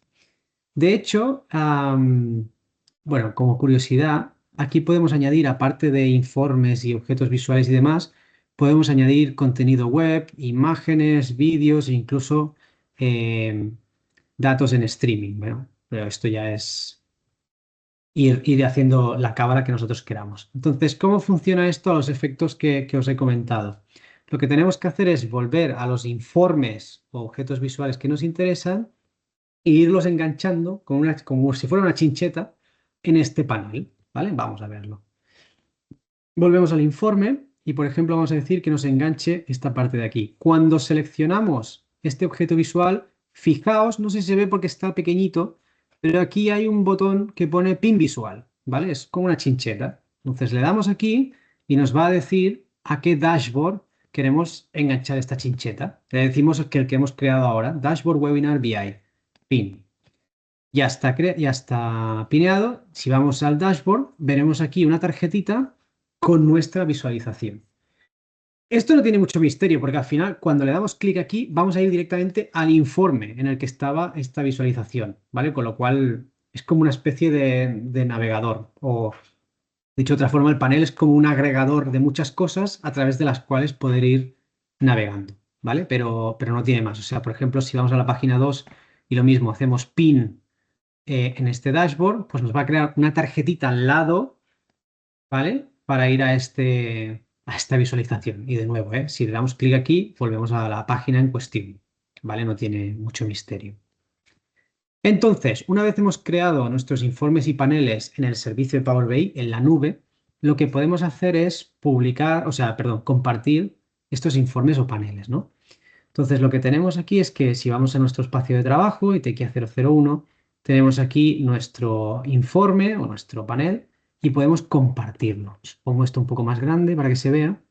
De hecho, bueno, como curiosidad, aquí podemos añadir, aparte de informes y objetos visuales y demás, podemos añadir contenido web, imágenes, vídeos e incluso datos en streaming. Bueno, pero esto ya es ir haciendo la cámara que nosotros queramos. Entonces, ¿cómo funciona esto a los efectos que os he comentado? Lo que tenemos que hacer es volver a los informes o objetos visuales que nos interesan e irlos enganchando como si fuera una chincheta en este panel, ¿vale? Vamos a verlo. Volvemos al informe y, por ejemplo, vamos a decir que nos enganche esta parte de aquí. Cuando seleccionamos este objeto visual, fijaos, no sé si se ve porque está pequeñito, pero aquí hay un botón que pone pin visual, ¿vale? Es como una chincheta. Entonces le damos aquí y nos va a decir a qué dashboard queremos enganchar esta chincheta. Le decimos que el que hemos creado ahora, Dashboard Webinar BI, pin. Ya está pineado. Si vamos al dashboard, veremos aquí una tarjetita con nuestra visualización. Esto no tiene mucho misterio porque al final cuando le damos clic aquí vamos a ir directamente al informe en el que estaba esta visualización, ¿vale? Con lo cual es como una especie de navegador o, dicho de otra forma, el panel es como un agregador de muchas cosas a través de las cuales poder ir navegando, ¿vale? Pero no tiene más. O sea, por ejemplo, si vamos a la página 2 y lo mismo, hacemos pin en este dashboard, pues nos va a crear una tarjetita al lado, ¿vale? Para ir a esta visualización. Y de nuevo, si le damos clic aquí, volvemos a la página en cuestión, ¿vale? No tiene mucho misterio. Entonces, una vez hemos creado nuestros informes y paneles en el servicio de Power BI, en la nube, lo que podemos hacer es compartir estos informes o paneles, ¿no? Entonces, lo que tenemos aquí es que si vamos a nuestro espacio de trabajo, ITEKIA 001, tenemos aquí nuestro informe o nuestro panel y podemos compartirlo. Os pongo esto un poco más grande para que se vea.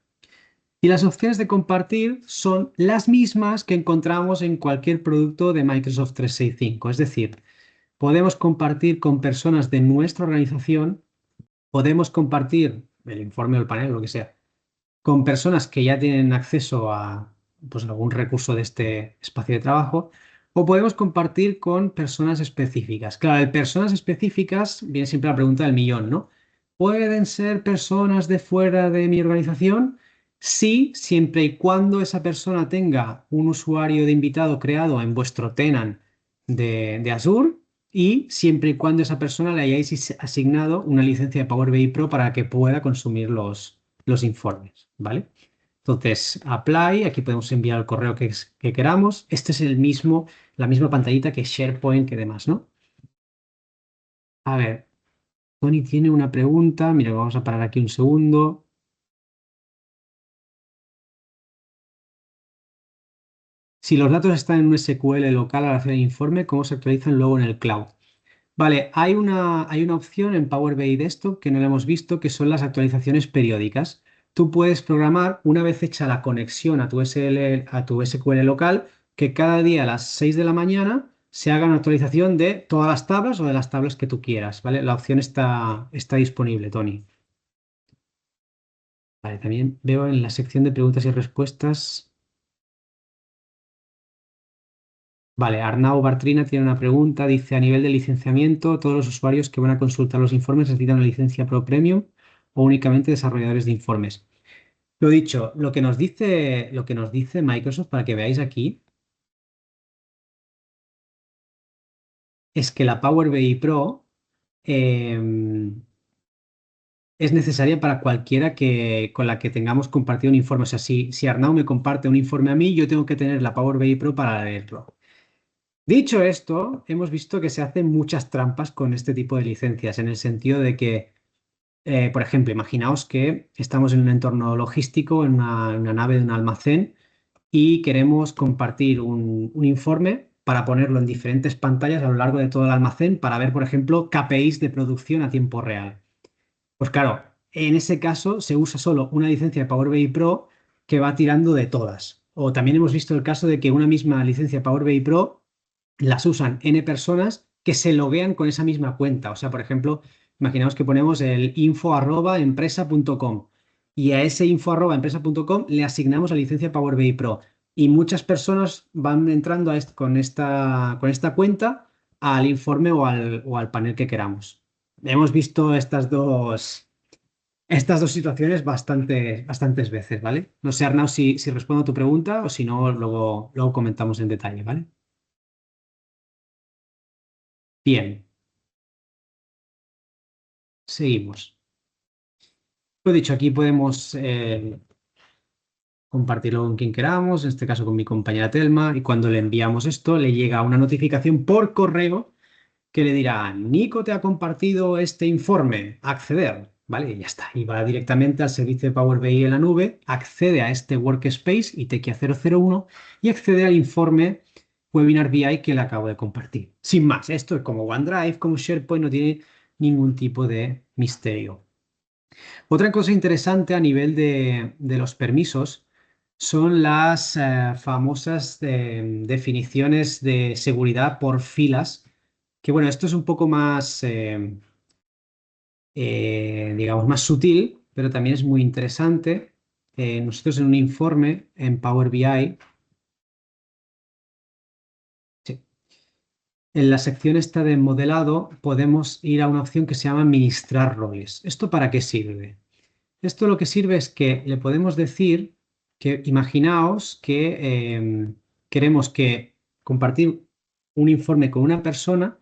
Y las opciones de compartir son las mismas que encontramos en cualquier producto de Microsoft 365. Es decir, podemos compartir con personas de nuestra organización, podemos compartir el informe o el panel, lo que sea, con personas que ya tienen acceso a pues, algún recurso de este espacio de trabajo, o podemos compartir con personas específicas. Claro, de personas específicas viene siempre la pregunta del millón, ¿no? ¿Pueden ser personas de fuera de mi organización? Sí, siempre y cuando esa persona tenga un usuario de invitado creado en vuestro tenant de Azure y siempre y cuando esa persona le hayáis asignado una licencia de Power BI Pro para que pueda consumir los informes, ¿vale? Entonces, apply, aquí podemos enviar el correo que queramos. Este es la misma pantallita que SharePoint que demás, ¿no? A ver, Tony tiene una pregunta. Mira, vamos a parar aquí un segundo. Si los datos están en un SQL local al hacer el informe, ¿cómo se actualizan luego en el cloud? Vale, hay una opción en Power BI Desktop que no la hemos visto, que son las actualizaciones periódicas. Tú puedes programar, una vez hecha la conexión a tu SQL local, que cada día a las 6 de la mañana se haga una actualización de todas las tablas o de las tablas que tú quieras, ¿vale? La opción está disponible, Tony. Vale, también veo en la sección de preguntas y respuestas. Vale, Arnau Bartrina tiene una pregunta. Dice, a nivel de licenciamiento, ¿todos los usuarios que van a consultar los informes necesitan una licencia Pro Premium o únicamente desarrolladores de informes? Lo dicho, lo que nos dice Microsoft, para que veáis aquí, es que la Power BI Pro es necesaria para cualquiera con la que tengamos compartido un informe. O sea, si Arnau me comparte un informe a mí, yo tengo que tener la Power BI Pro para leerlo. Dicho esto, hemos visto que se hacen muchas trampas con este tipo de licencias, en el sentido de que, por ejemplo, imaginaos que estamos en un entorno logístico, en una nave de un almacén, y queremos compartir un informe para ponerlo en diferentes pantallas a lo largo de todo el almacén para ver, por ejemplo, KPIs de producción a tiempo real. Pues claro, en ese caso se usa solo una licencia de Power BI Pro que va tirando de todas. O también hemos visto el caso de que una misma licencia de Power BI Pro las usan N personas que se loguean con esa misma cuenta. O sea, por ejemplo, imaginaos que ponemos el info@empresa.com y a ese info@empresa.com le asignamos la licencia Power BI Pro. Y muchas personas van entrando con esta cuenta al informe o al panel que queramos. Hemos visto estas dos situaciones bastantes veces, ¿vale? No sé, Arnau, si respondo a tu pregunta o si no, luego comentamos en detalle, ¿vale? Bien, seguimos. Lo dicho, aquí podemos compartirlo con quien queramos, en este caso con mi compañera Telma, y cuando le enviamos esto, le llega una notificación por correo que le dirá, Nico te ha compartido este informe, acceder. ¿vale? Y ya está. Y va directamente al servicio de Power BI en la nube, accede a este workspace ITEQIA 001 y accede al informe Webinar BI que le acabo de compartir. Sin más, esto es como OneDrive, como SharePoint, no tiene ningún tipo de misterio. Otra cosa interesante a nivel de los permisos son las famosas definiciones de seguridad por filas, que bueno, esto es un poco más, digamos, más sutil, pero también es muy interesante. Nosotros en un informe en Power BI, sí, en la sección esta de modelado, podemos ir a una opción que se llama administrar roles. ¿Esto para qué sirve? Esto lo que sirve es que le podemos decir que imaginaos que queremos que compartir un informe con una persona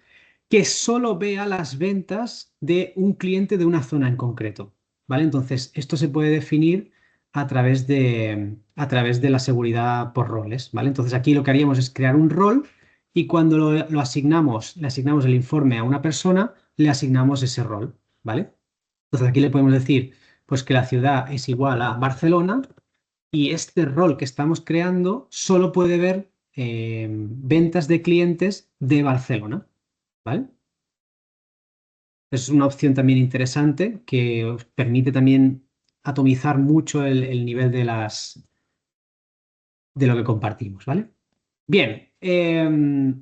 que solo vea las ventas de un cliente de una zona en concreto, ¿vale? Entonces, esto se puede definir a través de la seguridad por roles, ¿vale? Entonces, aquí lo que haríamos es crear un rol y cuando lo asignamos, le asignamos el informe a una persona, le asignamos ese rol, ¿vale? Entonces, aquí le podemos decir pues que la ciudad es igual a Barcelona y este rol que estamos creando solo puede ver ventas de clientes de Barcelona, ¿vale? Es una opción también interesante que os permite también atomizar mucho el nivel de lo que compartimos, ¿vale? Bien,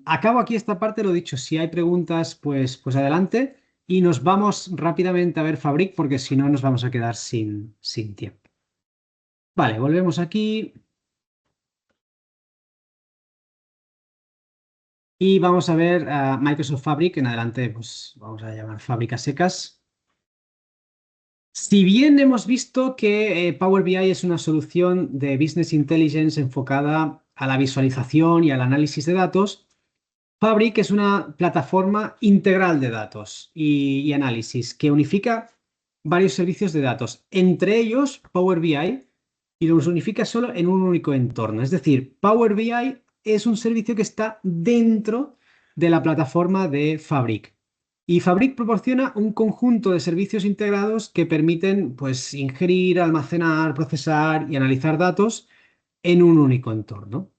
acabo aquí esta parte, lo dicho, si hay preguntas, pues adelante y nos vamos rápidamente a ver Fabric porque si no nos vamos a quedar sin tiempo. Vale, volvemos aquí y vamos a ver Microsoft Fabric. En adelante, pues vamos a llamar Fábrica Secas. Si bien hemos visto que Power BI es una solución de Business Intelligence enfocada a la visualización y al análisis de datos, Fabric es una plataforma integral de datos y análisis que unifica varios servicios de datos, entre ellos Power BI, y los unifica solo en un único entorno. Es decir, Power BI es un servicio que está dentro de la plataforma de Fabric. Y Fabric proporciona un conjunto de servicios integrados que permiten, pues, ingerir, almacenar, procesar y analizar datos en un único entorno.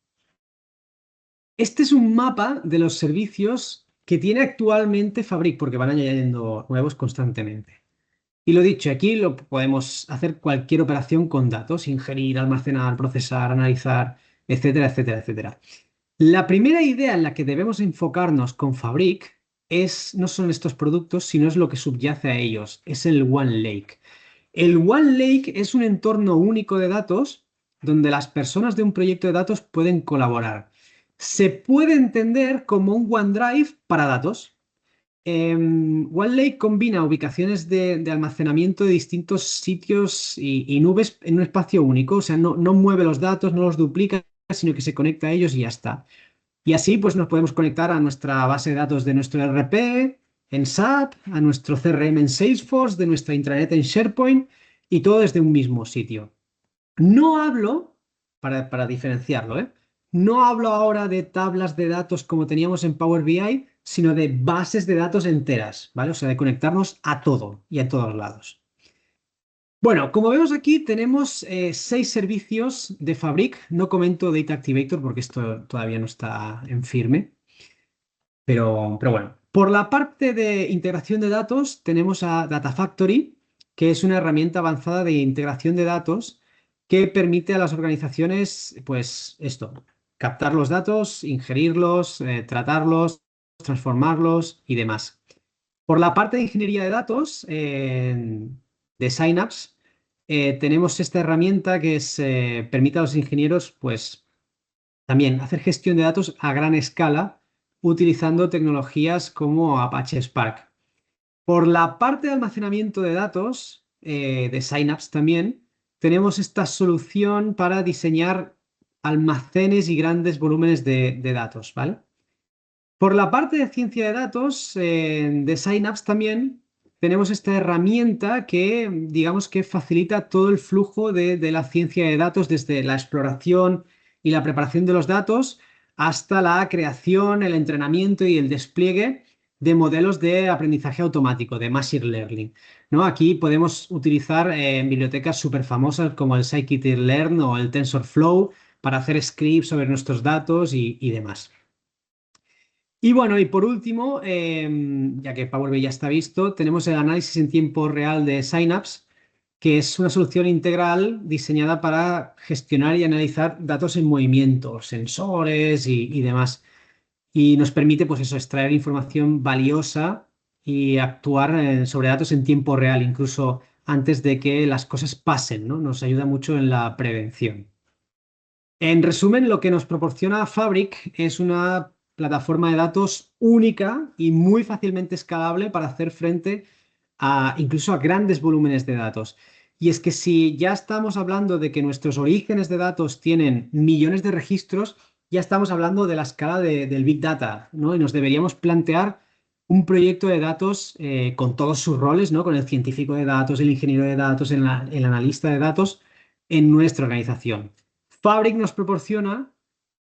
Este es un mapa de los servicios que tiene actualmente Fabric, porque van añadiendo nuevos constantemente. Y lo dicho, aquí lo podemos hacer cualquier operación con datos, ingerir, almacenar, procesar, analizar, etcétera, etcétera, etcétera. La primera idea en la que debemos enfocarnos con Fabric no son estos productos, sino es lo que subyace a ellos, es el One Lake. El One Lake es un entorno único de datos donde las personas de un proyecto de datos pueden colaborar. Se puede entender como un OneDrive para datos. OneLake combina ubicaciones de almacenamiento de distintos sitios y nubes en un espacio único, o sea, no mueve los datos, no los duplica, sino que se conecta a ellos y ya está. Y así pues nos podemos conectar a nuestra base de datos de nuestro ERP en SAP, a nuestro CRM en Salesforce, de nuestra intranet en SharePoint y todo desde un mismo sitio. No hablo, para diferenciarlo, ¿eh? No hablo ahora de tablas de datos como teníamos en Power BI, sino de bases de datos enteras, ¿vale? O sea, de conectarnos a todo y a todos lados. Bueno, como vemos aquí, tenemos 6 servicios de Fabric. No comento Data Activator porque esto todavía no está en firme, pero bueno. Por la parte de integración de datos, tenemos a Data Factory, que es una herramienta avanzada de integración de datos que permite a las organizaciones, pues esto, captar los datos, ingerirlos, tratarlos, transformarlos y demás. Por la parte de ingeniería de datos, de Synapse, tenemos esta herramienta que permite a los ingenieros, pues, también hacer gestión de datos a gran escala utilizando tecnologías como Apache Spark. Por la parte de almacenamiento de datos, de Synapse también, tenemos esta solución para diseñar almacenes y grandes volúmenes de datos, ¿vale? Por la parte de ciencia de datos, de Synapse también, tenemos esta herramienta que, digamos que facilita todo el flujo de la ciencia de datos, desde la exploración y la preparación de los datos hasta la creación, el entrenamiento y el despliegue de modelos de aprendizaje automático, de Machine Learning, ¿no? Aquí podemos utilizar bibliotecas súper famosas como el Scikit-learn o el TensorFlow para hacer scripts sobre nuestros datos y demás. Y bueno, y por último, ya que Power BI ya está visto, tenemos el análisis en tiempo real de Synapse, que es una solución integral diseñada para gestionar y analizar datos en movimiento, sensores y demás. Y nos permite, pues eso, extraer información valiosa y actuar sobre datos en tiempo real, incluso antes de que las cosas pasen, ¿no? Nos ayuda mucho en la prevención. En resumen, lo que nos proporciona Fabric es una plataforma de datos única y muy fácilmente escalable para hacer frente a incluso a grandes volúmenes de datos. Y es que si ya estamos hablando de que nuestros orígenes de datos tienen millones de registros, ya estamos hablando de la escala del Big Data, ¿no? Y nos deberíamos plantear un proyecto de datos con todos sus roles, ¿no? Con el científico de datos, el ingeniero de datos, el analista de datos en nuestra organización. Fabric nos proporciona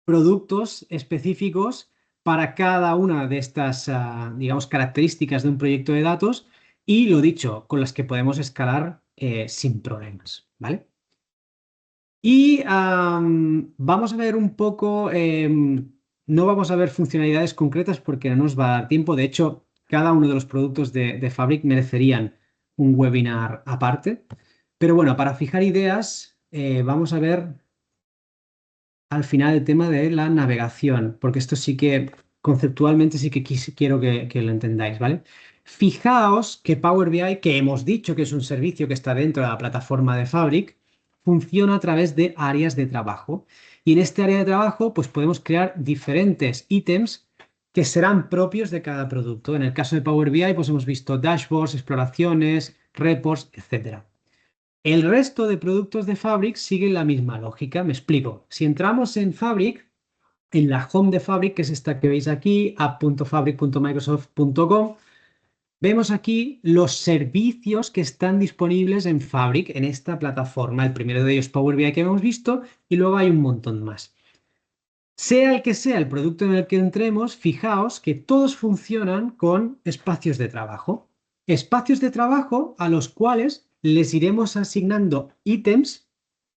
productos específicos para cada una de estas, digamos, características de un proyecto de datos y, lo dicho, con las que podemos escalar sin problemas, ¿vale? Y vamos a ver un poco, no vamos a ver funcionalidades concretas porque no nos va a dar tiempo. De hecho, cada uno de los productos de Fabric merecerían un webinar aparte. Pero bueno, para fijar ideas, vamos a ver al final el tema de la navegación, porque esto sí que conceptualmente sí que quiero que lo entendáis, ¿vale? Fijaos que Power BI, que hemos dicho que es un servicio que está dentro de la plataforma de Fabric, funciona a través de áreas de trabajo. Y en este área de trabajo, pues podemos crear diferentes ítems que serán propios de cada producto. En el caso de Power BI, pues hemos visto dashboards, exploraciones, reports, etcétera. El resto de productos de Fabric siguen la misma lógica. Me explico. Si entramos en Fabric, en la home de Fabric, que es esta que veis aquí, app.fabric.microsoft.com, vemos aquí los servicios que están disponibles en Fabric, en esta plataforma. El primero de ellos, Power BI, que hemos visto, y luego hay un montón más. Sea el que sea el producto en el que entremos, fijaos que todos funcionan con espacios de trabajo. Espacios de trabajo a los cuales les iremos asignando ítems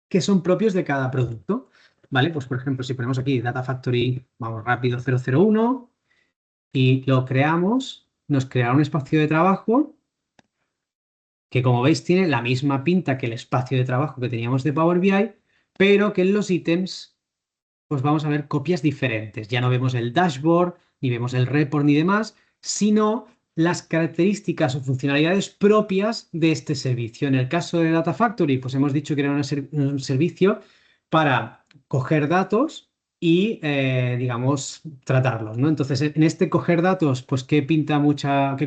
que son propios de cada producto. ¿Vale? Pues por ejemplo, si ponemos aquí Data Factory, vamos rápido, 001 y lo creamos, nos creará un espacio de trabajo que, como veis, tiene la misma pinta que el espacio de trabajo que teníamos de Power BI, pero que en los ítems pues vamos a ver copias diferentes. Ya no vemos el dashboard, ni vemos el report ni demás, sino las características o funcionalidades propias de este servicio. En el caso de Data Factory, pues hemos dicho que era un servicio para coger datos y, digamos, tratarlos, ¿no? Entonces, en este coger datos, pues, ¿qué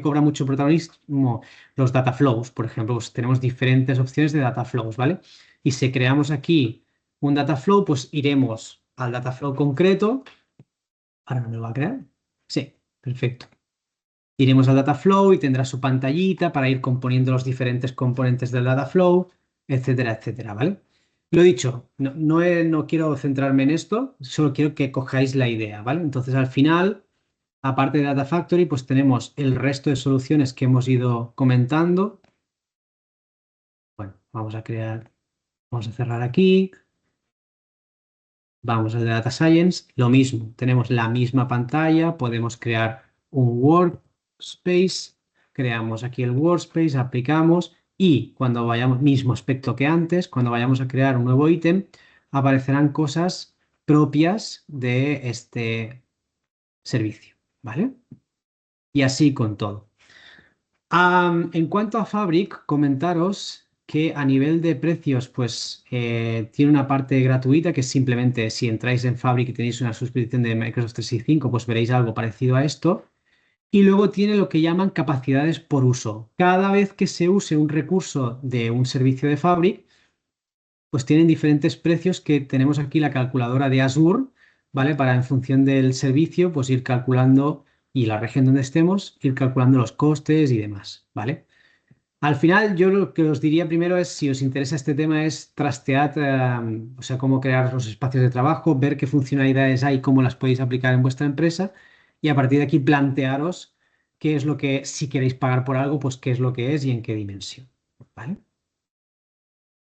cobra mucho protagonismo? Los data flows, por ejemplo, pues tenemos diferentes opciones de data flows, ¿vale? Y si creamos aquí un data flow, pues iremos al data flow concreto. Ahora no me lo va a crear. Sí, perfecto. Iremos al data flow y tendrá su pantallita para ir componiendo los diferentes componentes del data flow, etcétera, etcétera, ¿vale? Lo dicho, no quiero centrarme en esto, solo quiero que cojáis la idea, ¿vale? Entonces, al final, aparte de Data Factory, pues tenemos el resto de soluciones que hemos ido comentando. Bueno, vamos a cerrar aquí. Vamos al de Data Science, lo mismo, tenemos la misma pantalla, podemos crear un workspace, creamos aquí el workspace, aplicamos y cuando vayamos, mismo aspecto que antes, cuando vayamos a crear un nuevo ítem, aparecerán cosas propias de este servicio, ¿vale? Y así con todo. En cuanto a Fabric, comentaros que a nivel de precios, pues tiene una parte gratuita que es simplemente si entráis en Fabric y tenéis una suscripción de Microsoft 365, pues veréis algo parecido a esto. Y luego tiene lo que llaman capacidades por uso. Cada vez que se use un recurso de un servicio de Fabric, pues tienen diferentes precios que tenemos aquí la calculadora de Azure, ¿vale? Para en función del servicio, pues ir calculando y la región donde estemos, ir calculando los costes y demás, ¿vale? Al final, yo lo que os diría primero es, si os interesa este tema, es trastear, o sea, cómo crear los espacios de trabajo, ver qué funcionalidades hay, cómo las podéis aplicar en vuestra empresa y a partir de aquí plantearos qué es lo que, si queréis pagar por algo, pues qué es lo que es y en qué dimensión. ¿Vale?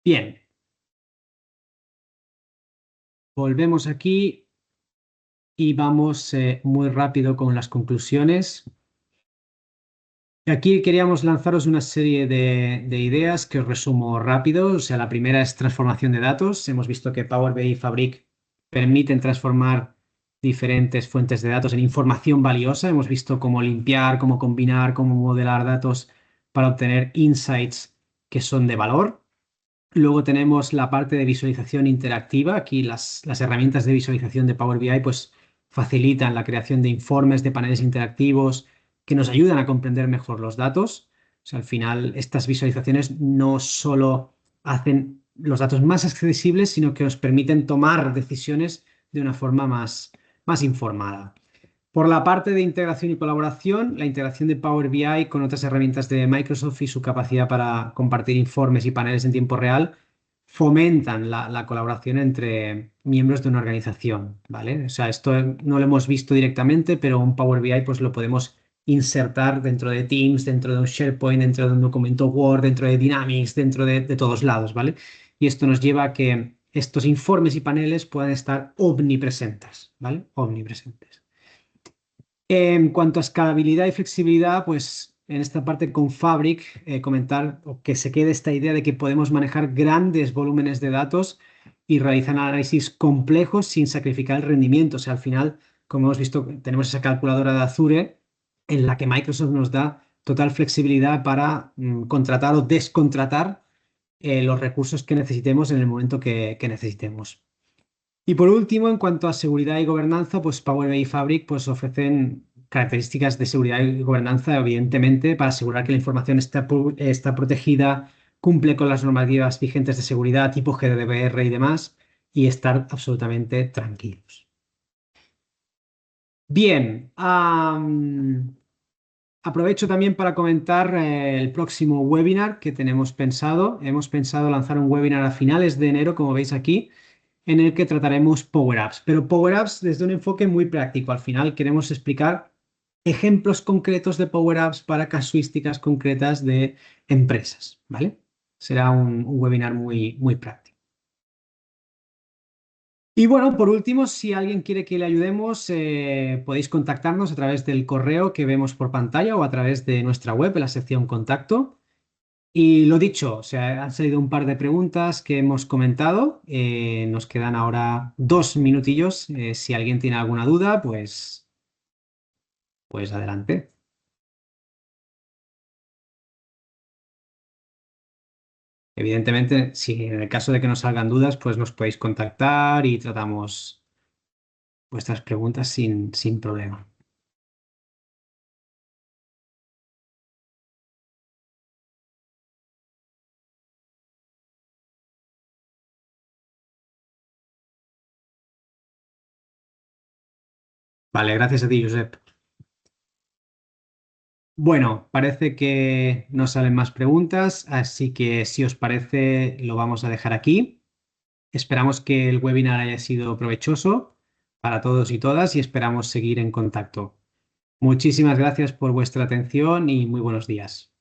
Bien, volvemos aquí y vamos muy rápido con las conclusiones. Aquí queríamos lanzaros una serie de ideas que os resumo rápido. O sea, la primera es transformación de datos. Hemos visto que Power BI y Fabric permiten transformar diferentes fuentes de datos en información valiosa. Hemos visto cómo limpiar, cómo combinar, cómo modelar datos para obtener insights que son de valor. Luego tenemos la parte de visualización interactiva. Aquí las herramientas de visualización de Power BI pues, facilitan la creación de informes, de paneles interactivos que nos ayudan a comprender mejor los datos. O sea, al final, estas visualizaciones no solo hacen los datos más accesibles, sino que os permiten tomar decisiones de una forma más informada. Por la parte de integración y colaboración, la integración de Power BI con otras herramientas de Microsoft y su capacidad para compartir informes y paneles en tiempo real fomentan la colaboración entre miembros de una organización, ¿vale? O sea, esto no lo hemos visto directamente, pero un Power BI pues lo podemos insertar dentro de Teams, dentro de un SharePoint, dentro de un documento Word, dentro de Dynamics, dentro de todos lados, ¿vale? Y esto nos lleva a que estos informes y paneles puedan estar omnipresentes, ¿vale? Omnipresentes. En cuanto a escalabilidad y flexibilidad, pues en esta parte con Fabric, comentar o que se quede esta idea de que podemos manejar grandes volúmenes de datos y realizar análisis complejos sin sacrificar el rendimiento. O sea, al final, como hemos visto, tenemos esa calculadora de Azure en la que Microsoft nos da total flexibilidad para contratar o descontratar los recursos que necesitemos en el momento que necesitemos. Y por último, en cuanto a seguridad y gobernanza, pues Power BI y Fabric pues, ofrecen características de seguridad y gobernanza, evidentemente, para asegurar que la información está protegida, cumple con las normativas vigentes de seguridad tipo GDPR y demás, y estar absolutamente tranquilos. Bien, aprovecho también para comentar el próximo webinar que tenemos pensado. Hemos pensado lanzar un webinar a finales de enero, como veis aquí, en el que trataremos Power Apps, pero Power Apps desde un enfoque muy práctico. Al final queremos explicar ejemplos concretos de Power Apps para casuísticas concretas de empresas, ¿vale? Será un webinar muy práctico. Y bueno, por último, si alguien quiere que le ayudemos, podéis contactarnos a través del correo que vemos por pantalla o a través de nuestra web en la sección contacto. Y lo dicho, o sea, han salido un par de preguntas que hemos comentado. Nos quedan ahora 2 minutillos. Si alguien tiene alguna duda, pues adelante. Evidentemente, si en el caso de que nos salgan dudas, pues nos podéis contactar y tratamos vuestras preguntas sin problema. Vale, gracias a ti, Josep. Bueno, parece que no salen más preguntas, así que si os parece, lo vamos a dejar aquí. Esperamos que el webinar haya sido provechoso para todos y todas y esperamos seguir en contacto. Muchísimas gracias por vuestra atención y muy buenos días.